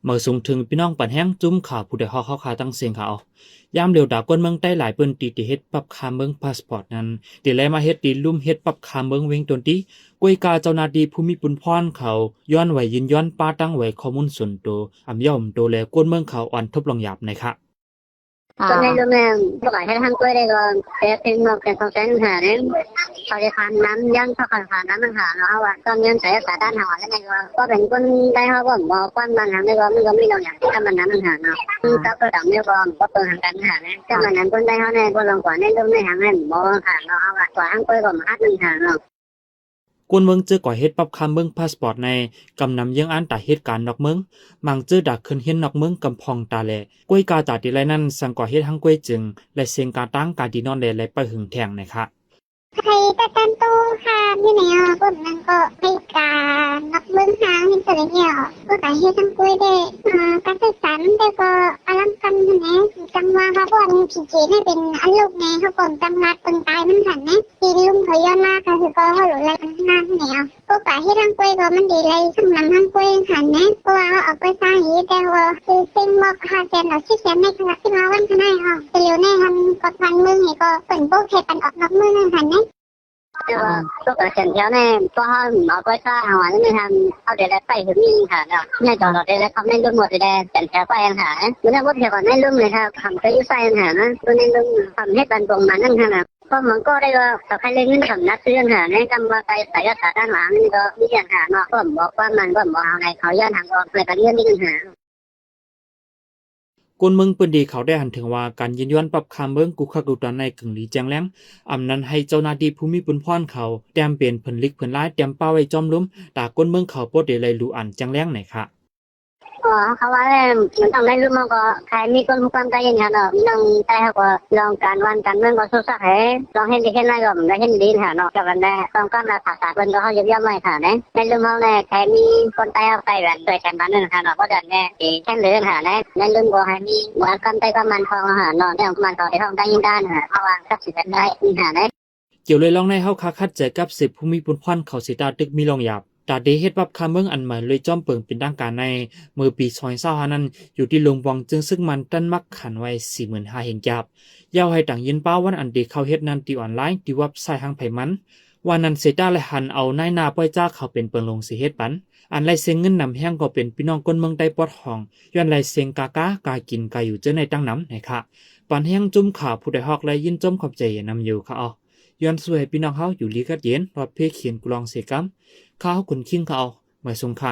เมื่อส่งถึงพี่น้องปันแห้งจุ้มข่าวผู้ใดฮอกเข้าขาตั้งเสียงข่าวยามเร็วดากวนเมืองใต้หลายเปิ้นตีเฮ็ดปรับคาเมืองพาสปอร์ตนั้นติแลมาเฮ็ดตีลุ่มเฮ็ดปรับคาเมืองเวงตนตีกวยกาเจ้าหน้าที่ภูมิปุนพรเขาย้อนไว้ยินย้อนป้าตั้งไว้ข้อมูลส่วนตัวอำย่อมโตแลกวนเมืองเขาอ่อนทบลองหยาบนะคะcho nên lúc này các bạn thấy hàng quê đây rồi sẽ tìm một cái thông tin hà đến sau khi phản nắm dân sau khi phản nắm hà nó và công nhân sẽ phản单hỏi cái này rồi có bệnh quân đây họ cũng bỏ quan bằng hàng đây rồi mình có mình đâu nhỉ các bạn nắm hà nó các cơ động như còn có cơ hàng cánh hà đấy các bạn nắm quân đây họ này quân lòng quả nên lúc này hàng này bỏ hà nó và quả hàng quê còn hát mình hà nó กวนเมืองเจอก่อเฮ็ดปรับคาเมืองพาสปอร์ตในกำนำยังอันตาเหตุการณ์นอกเมืองมังเจอดักขึ้นเฮ็ดนอกเมืองกำพองตาแลกวยกาตาติไรนั้นสังก่อเฮ็ดทั้งกวยจึงและเสียงกาตั้งกาดีนอนแลและไปหึงแทงนะคะใครจะกันตู้ค่ะที่ไหนอ่ะพวกนั้นก็ให้การนักเบื้องทางที่เสร็จแล้วก็แต่ให้ทั้งคุยได้การสื่อสารแต่ก็อารมณ์กันนะจังว่าเขาบอกผีเจนี่เป็นอันลูกไงเขาก่อนจังรัดคนตายมันหันนะทีลุงเขาย้อนมากค่ะคือก็เขาหลุดอะไรกันหน้าที่ไหนอ่ะก็แต่ให้ทั้งคุยก็มันดีเลยสำหรับทั้งคุยหันนะเพราะว่าเขาออกไปสร้างหีแต่ว่าคือเส้นบอกหาเส้นเราชี้แจงในขณะที่มาวันข้างหน้าค่ะแต่เร็วแน่ทำกดพันมือให้ก็เป็นโป๊กเทปันออกนอกมือนั่นหันนะnhưng mà lúc ở trận thiếu này có hơn nó có xa hàng hóa nên hàng ao để lại phải hướng đi hả đó ngay chỗ đó để lại không nên luôn một để trận thiếu của em hả bữa nay bút thì còn nên luôn này ha cầm cái sai em hả nó tôi nên luôn cầm hết bàn vùng mà năng hả có món cô đây rồi tập hay lên cái cầm nát xuyên hả nên cầm vào tay phải ra đan hóa nên có đi hàng hả nó có bỏ qua màn có bỏ hàng này khỏi dân hàng còn người ta điên đi hả กวนเมืองเปิ้นดีเขาได้หันถึงว่าการยินยอมปรับคาเมืองกุคักดุตันในกึ่งหลีแจงแล้งอำนั้นให้เจ้าหน้าที่ภูมิปุนพรเขาแต้มเปลี่ยนเพิ่นลิกเพิ่นร้ายแต้มเป้าไว้จอมล้มตากวนเมืองเขาปดได้เลยรู้อันแจงแล้งไหนคะ เขาว่ามันต้องได้รู้มากก็ใครมีคนความใจอย่างนั้นเนาะลองใจเขาก็ลองการวันการเมืองก็สู้สักให้ลองเห็นดีแค่ไหนก็ได้เห็นดีหาเนาะกับวันแรกต้องการมาภาษาเป็นก็เขาเยี่ยมไม่ค่ะเนี่ยในเรื่องเขาเนี่ยใครมีคนใจเขาไปแบบโดยการบ้านนั่นค่ะเนาะก็เดินเนี่ยแค่เรื่องหาเนี่ยในเรื่องก็ให้มีหวานกันใจก็มันทองหาเนาะเรื่องมันทองที่ทองได้ยิ่งด้านหาเขาวางกับสิ่งได้หาเนี่ยเกี่ยวเลยลองในเฮาคาคัดใจกับ10ภูมิปุนพรเขาสิตาตึกมีลองหยาบตาเดเฮ็ดปรับคาเมืองอันใหม่เลยจอมเปิงเป็นทางการในมือปี2025นั้นอยู่ที่ลงวังจึงซึ่งมันตั้นมักขันไว้ 45,000 เห็นจับยาวให้ต่างยินป้าวันอันเดเข้าเฮ็ดนั้นที่ออนไลน์ที่เว็บไซต์ทางไผมันวันนั้นเสตาและหันเอานายนาป้อยจ้าเขาเป็นเปิงลงสิเฮ็ดปันอันไลเสียงเงินนำแห้งก็เป็นพี่น้องคนเมืองใต้ปอดห้องย้อนไลเสียงกากากินกาอยู่เจอในตั้งน้ำนะคะปันแห้งจุ่มข่าวผู้ใดฮอกและยินจมขอบใจนำอยู่ค่ะย้อนสวยพี่น้องเฮาอยู่ลีกัดเย็นรอดเพเขียนกุลองเสกำข้าวขุนคิงเขาไม่สงค่ะ